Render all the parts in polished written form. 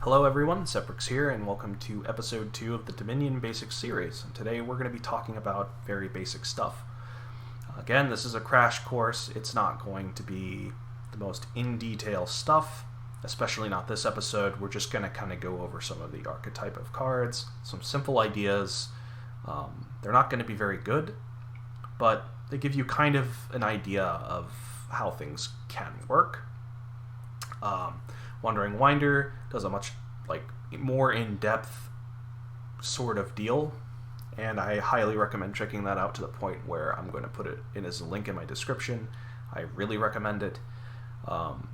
Hello everyone, Seprix here, and welcome to episode 2 of the Dominion Basics series. And today we're going to be talking about very basic stuff. Again, this is a crash course. It's not going to be the most in-detail stuff, especially not this episode. We're just going to kind of go over some of the archetype of cards, some simple ideas. They're not going to be very good, but they give you kind of an idea of how things can work. Wandering Winder does a much more in-depth sort of deal, and I highly recommend checking that out to the point where I'm going to put it in as a link in my description. I really recommend it. And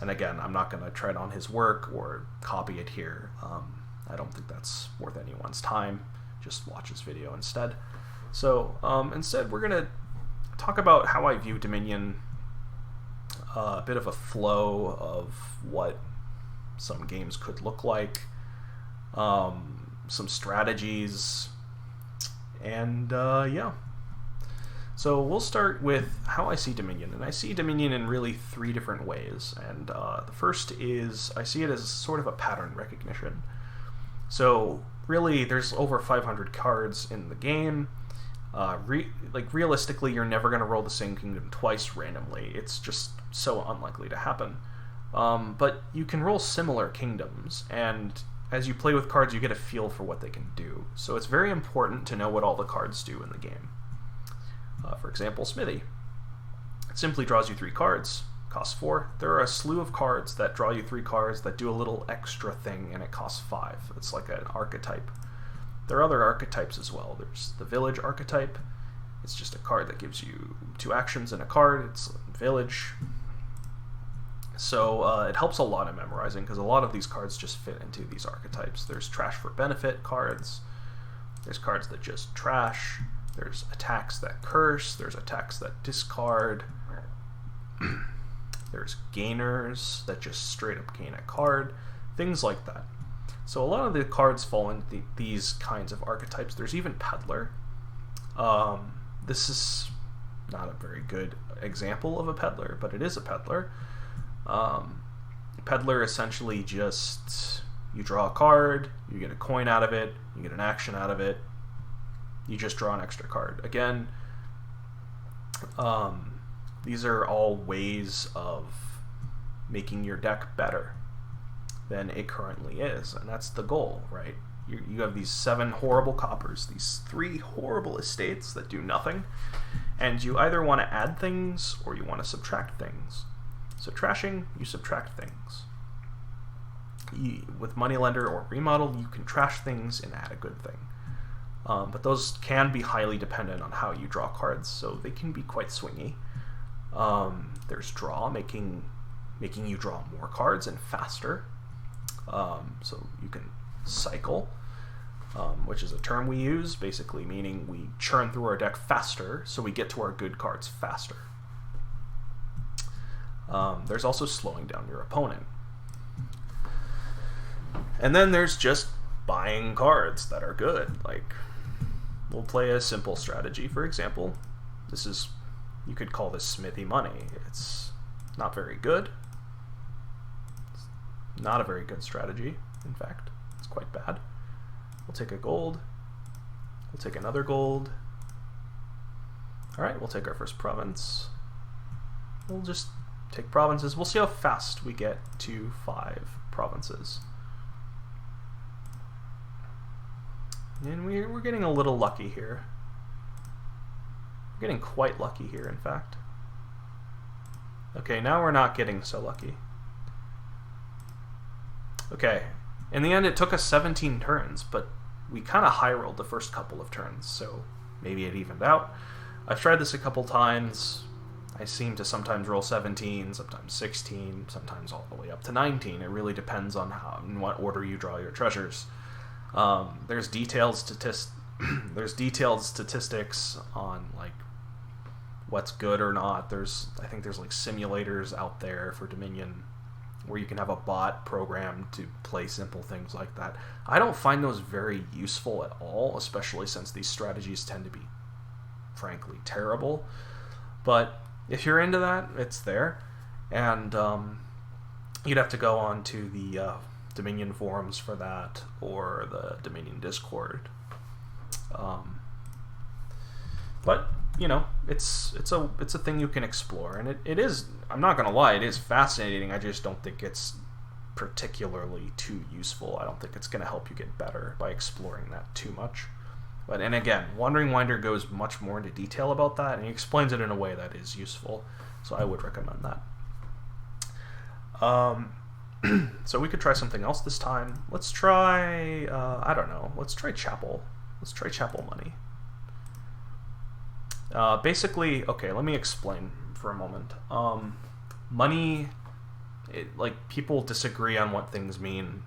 again, I'm not going to tread on his work or copy it here. I don't think that's worth anyone's time. Just watch his video instead. So instead, we're going to talk about how I view Dominion. A bit of a flow of what some games could look like, some strategies, and yeah. So we'll start with how I see Dominion, and I see Dominion in really 3 different ways. And the first is I see it as sort of a pattern recognition. So really, there's over 500 cards in the game. Realistically, you're never going to roll the same kingdom twice randomly. It's just so unlikely to happen. But you can roll similar kingdoms, and as you play with cards, you get a feel for what they can do. So it's very important to know what all the cards do in the game. For example, Smithy. It simply draws you 3 cards, costs 4. There are a slew of cards that draw you 3 cards that do a little extra thing, and it costs 5. It's like an archetype. There are other archetypes as well. There's the Village archetype. It's just a card that gives you 2 actions in a card. It's a Village. So it helps a lot in memorizing, because a lot of these cards just fit into these archetypes. There's Trash for Benefit cards. There's cards that just trash. There's attacks that curse. There's attacks that discard. There's gainers that just straight up gain a card. Things like that. So a lot of the cards fall into these kinds of archetypes. There's even Peddler. This is not a very good example of a Peddler, but it is a Peddler. Peddler essentially just, you draw a card, you get a coin out of it, you get an action out of it, you just draw an extra card. Again, these are all ways of making your deck better than it currently is, and that's the goal, right? You have these 7 horrible coppers, these 3 horrible estates that do nothing, and you either want to add things or you want to subtract things. So trashing, you subtract things. With Moneylender or Remodel, you can trash things and add a good thing. But those can be highly dependent on how you draw cards, so they can be quite swingy. There's Draw, making you draw more cards and faster. So you can cycle, which is a term we use, basically meaning we churn through our deck faster, so we get to our good cards faster. There's also slowing down your opponent. And then there's just buying cards that are good. Like, we'll play a simple strategy, for example. You could call this Smithy Money. It's not very good. Not a very good strategy, in fact. It's quite bad. We'll take a gold. We'll take another gold. Alright, we'll take our first province. We'll just take provinces. We'll see how fast we get to 5 provinces. And we're getting a little lucky here. We're getting quite lucky here, in fact. Okay, now we're not getting so lucky. Okay, in the end it took us 17 turns, but we kind of high-rolled the first couple of turns, so maybe it evened out. I've tried this a couple times. I seem to sometimes roll 17, sometimes 16, sometimes all the way up to 19. It really depends on in what order you draw your treasures. There's detailed statistics on what's good or not. I think there's simulators out there for Dominion where you can have a bot programmed to play simple things like that. I don't find those very useful at all, especially since these strategies tend to be, frankly, terrible. But if you're into that, it's there. And you'd have to go on to the Dominion forums for that, or the Dominion Discord. But you know, it's a thing you can explore, and it is. I'm not gonna lie, it is fascinating. I just don't think it's particularly too useful. I don't think it's gonna help you get better by exploring that too much. But and again, Wandering Winder goes much more into detail about that, and he explains it in a way that is useful. So I would recommend that. So we could try something else this time. Let's try, I don't know, let's try Chapel. Let's try Chapel Money. Basically, okay, let me explain for a moment. Money, like, people disagree on what things mean.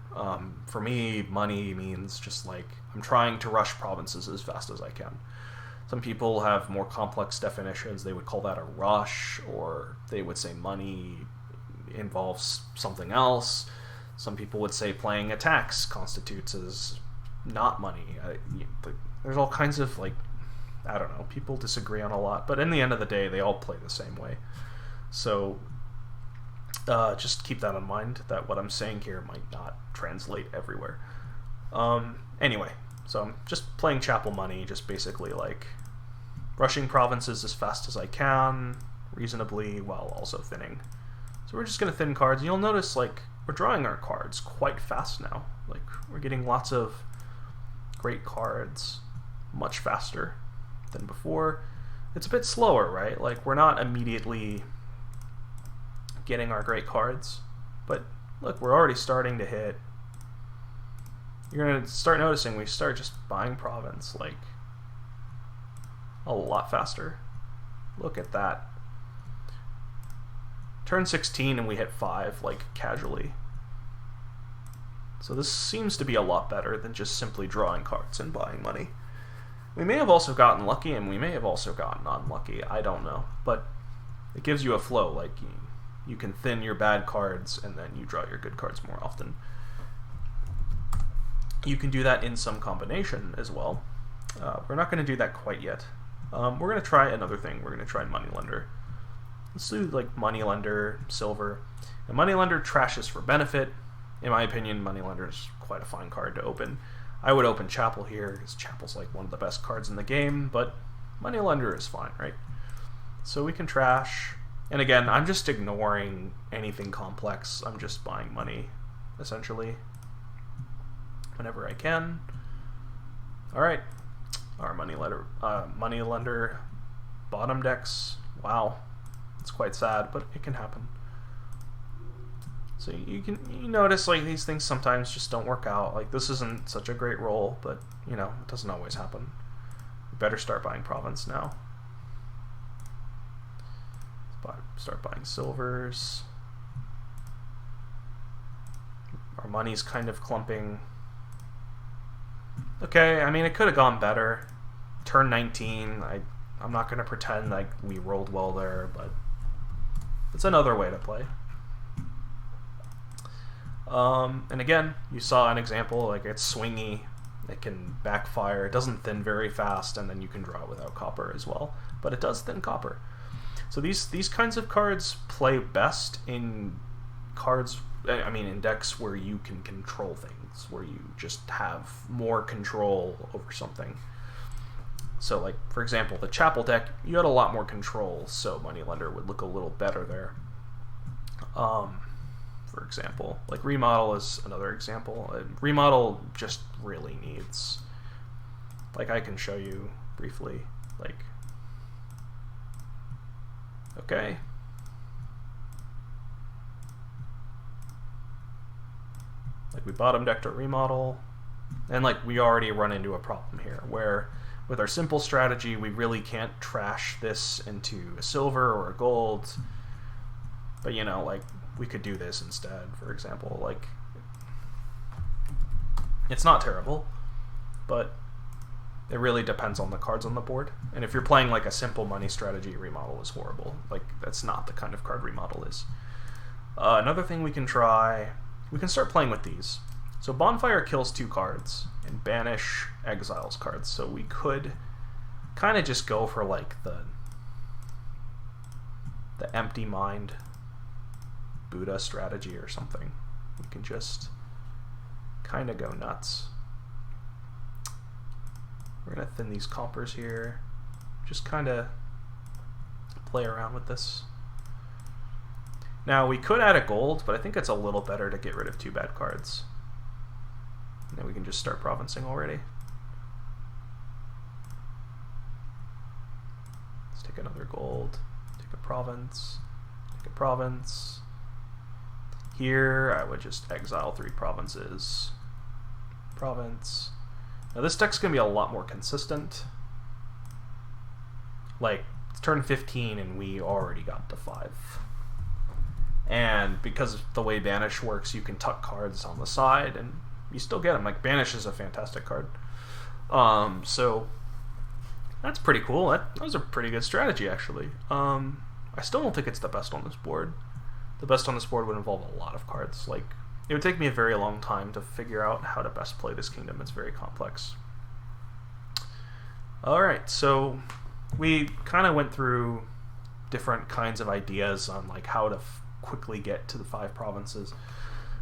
For me, money means just like, I'm trying to rush provinces as fast as I can. Some people have more complex definitions. They would call that a rush, or they would say money involves something else. Some people would say playing a tax constitutes as not money. There's all kinds of, like, I don't know, people disagree on a lot, but in the end of the day, they all play the same way. So just keep that in mind, that what I'm saying here might not translate everywhere. Anyway, so I'm just playing Chapel Money, just basically like rushing provinces as fast as I can, reasonably, while also thinning. So we're just going to thin cards. You'll notice, like, we're drawing our cards quite fast now. Like, we're getting lots of great cards much faster than before. It's a bit slower, right? Like, we're not immediately getting our great cards, but look, we're already starting to hit. You're going to start noticing we start just buying province, like, a lot faster. Look at that. Turn 16 and we hit 5, like, casually. So this seems to be a lot better than just simply drawing cards and buying money. We may have also gotten lucky, and we may have also gotten unlucky. I don't know. But it gives you a flow. Like, you can thin your bad cards, and then you draw your good cards more often. You can do that in some combination as well. We're not going to do that quite yet. We're going to try another thing. We're going to try Moneylender. Let's do, like, Moneylender, Silver. And Moneylender trashes for benefit. In my opinion, Moneylender is quite a fine card to open. I would open Chapel here, because Chapel's like one of the best cards in the game, but Moneylender is fine, right? So we can trash. And again, I'm just ignoring anything complex. I'm just buying money, essentially, whenever I can. Alright. Our Moneylender bottom decks. Wow. It's quite sad, but it can happen. So you notice, like, these things sometimes just don't work out. Like, this isn't such a great roll, but, you know, it doesn't always happen. We better start buying province now. Let's start buying silvers. Our money's kind of clumping. Okay, I mean, it could have gone better. Turn 19, I'm not going to pretend like we rolled well there, but it's another way to play. And again, you saw an example, like, it's swingy, it can backfire, it doesn't thin very fast, and then you can draw it without copper as well, but it does thin copper. So these kinds of cards play best in in decks where you can control things, where you just have more control over something. So, like, for example, the Chapel deck, you had a lot more control, so Moneylender would look a little better there. For example, like, Remodel is another example. Remodel just really needs, like, I can show you briefly, like, okay. Like, we bottom decked a Remodel, and, like, we already run into a problem here, where with our simple strategy, we really can't trash this into a silver or a gold, but, you know, like, we could do this instead, for example. Like, it's not terrible, but it really depends on the cards on the board. And if you're playing, like, a simple money strategy, Remodel is horrible. Like, that's not the kind of card Remodel is. Another thing we can try, we can start playing with these. So Bonfire kills 2 cards, and Banish exiles cards. So we could kind of just go for, like, the Empty Mind Buddha strategy or something. We can just kind of go nuts. We're going to thin these coppers here. Just kind of play around with this. Now, we could add a gold, but I think it's a little better to get rid of 2 bad cards. And then we can just start provincing already. Let's take another gold, take a province, take a province. Here, I would just exile 3 provinces. Province. Now this deck's going to be a lot more consistent. Like, it's turn 15 and we already got to 5. And because of the way Banish works, you can tuck cards on the side and you still get them. Like, Banish is a fantastic card. So that's pretty cool. That was a pretty good strategy, actually. I still don't think it's the best on this board. The best on this board would involve a lot of cards. Like, it would take me a very long time to figure out how to best play this kingdom. It's very complex. Alright, so we kind of went through different kinds of ideas on like how to quickly get to the 5 provinces.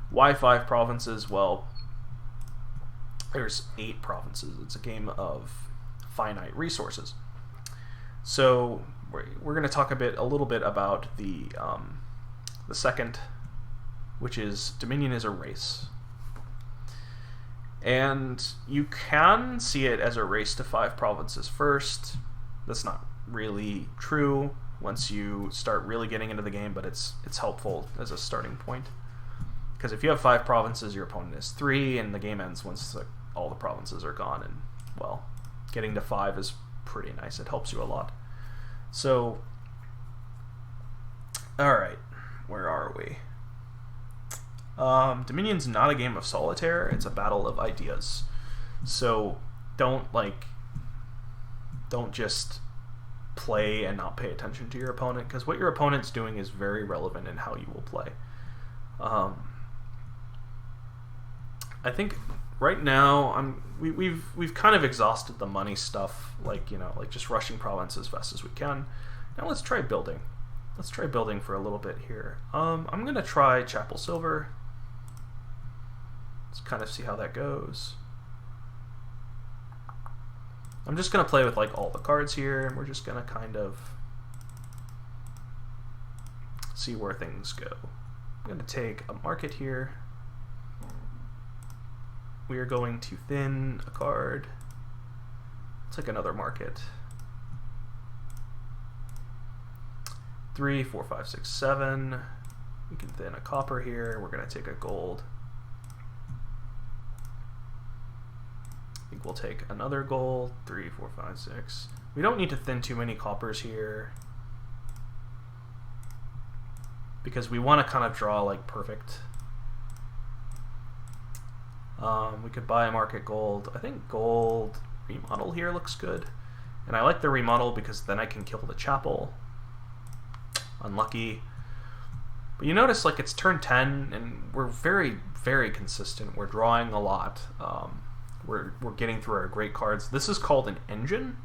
Why 5 provinces? Well, there's 8 provinces. It's a game of finite resources. So we're going to talk a little bit about the second, which is Dominion is a race. And you can see it as a race to 5 provinces first. That's not really true once you start really getting into the game, but it's helpful as a starting point. Because if you have 5 provinces, your opponent has 3, and the game ends once all the provinces are gone. And, well, getting to 5 is pretty nice. It helps you a lot. So, alright, where are we? Dominion's not a game of solitaire, it's a battle of ideas. So don't just play and not pay attention to your opponent, because what your opponent's doing is very relevant in how you will play. I think right now we've kind of exhausted the money stuff, like just rushing province as fast as we can. Now let's try building. Let's try building for a little bit here. I'm gonna try Chapel Silver. Let's kind of see how that goes. I'm just gonna play with like all the cards here, and we're just gonna kind of see where things go. I'm gonna take a market here. We are going to thin a card. Let's take another market. 3, 4, 5, 6, 7. We can thin a copper here. We're going to take a gold. I think we'll take another gold. 3, 4, 5, 6. We don't need to thin too many coppers here, because we want to kind of draw like perfect. We could buy a market gold. I think gold remodel here looks good. And I like the remodel because then I can kill the chapel. Unlucky. But you notice like it's turn 10 and we're very, very consistent. We're drawing a lot. We're getting through our great cards. This is called an engine,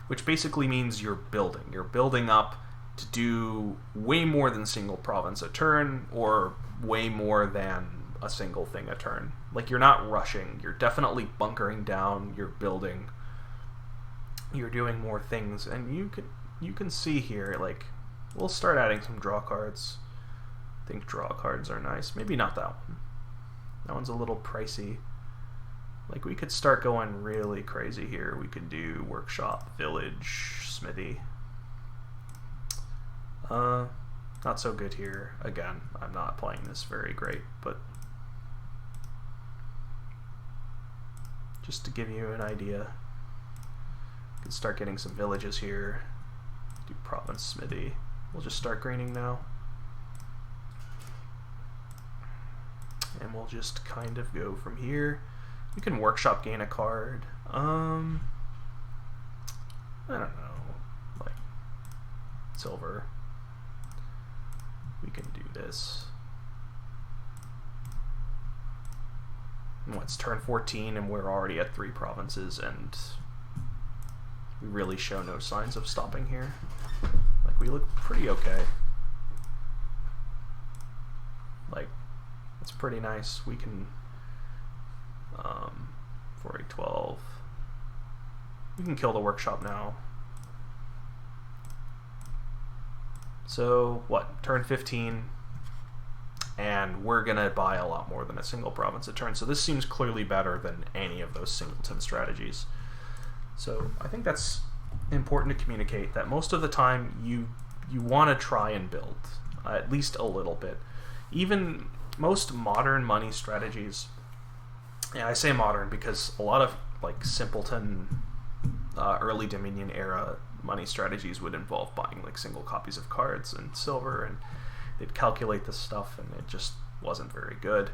which basically means you're building. You're building up to do way more than single province a turn, or way more than a single thing a turn. Like, you're not rushing. You're definitely bunkering down. You're building. You're doing more things. And you can see here, like, we'll start adding some draw cards. I think draw cards are nice. Maybe not that one. That one's a little pricey. Like, we could start going really crazy here. We could do workshop, village, smithy. Not so good here. Again, I'm not playing this very great, but just to give you an idea, you can start getting some villages here. Do province, smithy. We'll just start greening now. And we'll just kind of go from here. You can workshop, gain a card. I don't know, like silver. We can do this. And it's turn 14 and we're already at 3 provinces, and we really show no signs of stopping here. Like, we look pretty okay. That's pretty nice. We can 4812. We can kill the workshop now. So what? Turn 15, and we're gonna buy a lot more than a single province a turn. So this seems clearly better than any of those singleton strategies. So I think that's important to communicate, that most of the time you want to try and build at least a little bit. Even most modern money strategies, and I say modern because a lot of like simpleton early Dominion era money strategies would involve buying like single copies of cards and silver, and they'd calculate this stuff, and it just wasn't very good.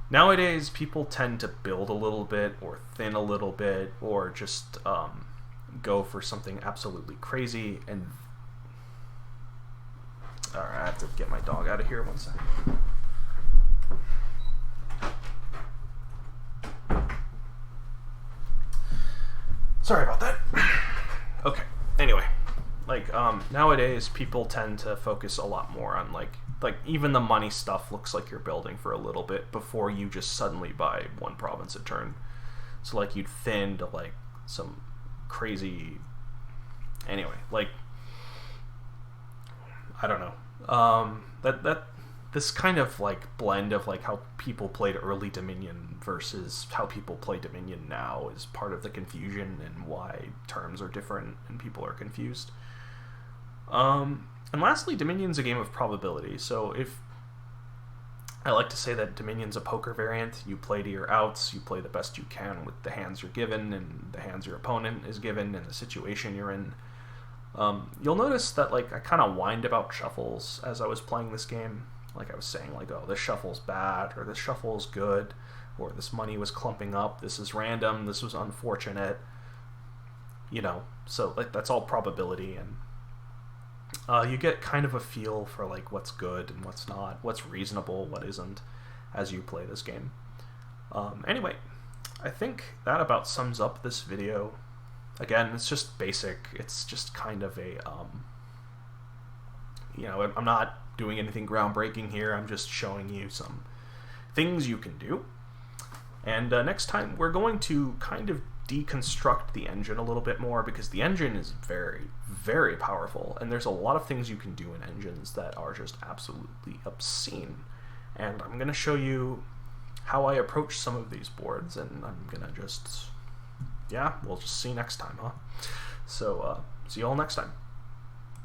Nowadays, people tend to build a little bit, or thin a little bit, or just go for something absolutely crazy. And alright, I have to get my dog out of here. 1 second. Sorry about that. Okay. Anyway, like nowadays people tend to focus a lot more on like even the money stuff looks like you're building for a little bit before you just suddenly buy one province a turn. So like you'd thin to like some crazy. Anyway, like I don't know. That this kind of like blend of like how people played early Dominion versus how people play Dominion now is part of the confusion and why terms are different and people are confused. And lastly, Dominion's a game of probability. So if I like to say that Dominion's a poker variant, you play to your outs, you play the best you can with the hands you're given and the hands your opponent is given and the situation you're in. You'll notice that like I kind of whined about shuffles as I was playing this game. Like I was saying, like, oh, this shuffle's bad, or this shuffle's good, or this money was clumping up, this is random, this was unfortunate. You know, so like that's all probability, and you get kind of a feel for like what's good and what's not, what's reasonable, what isn't, as you play this game. Anyway, I think that about sums up this video. Again, it's just basic. It's just kind of a, you know, I'm not doing anything groundbreaking here. I'm just showing you some things you can do. And next time we're going to kind of deconstruct the engine a little bit more, because the engine is very, very powerful, and there's a lot of things you can do in engines that are just absolutely obscene. And I'm going to show you how I approach some of these boards, and I'm going to just, yeah, we'll just see next time, huh? So, see you all next time.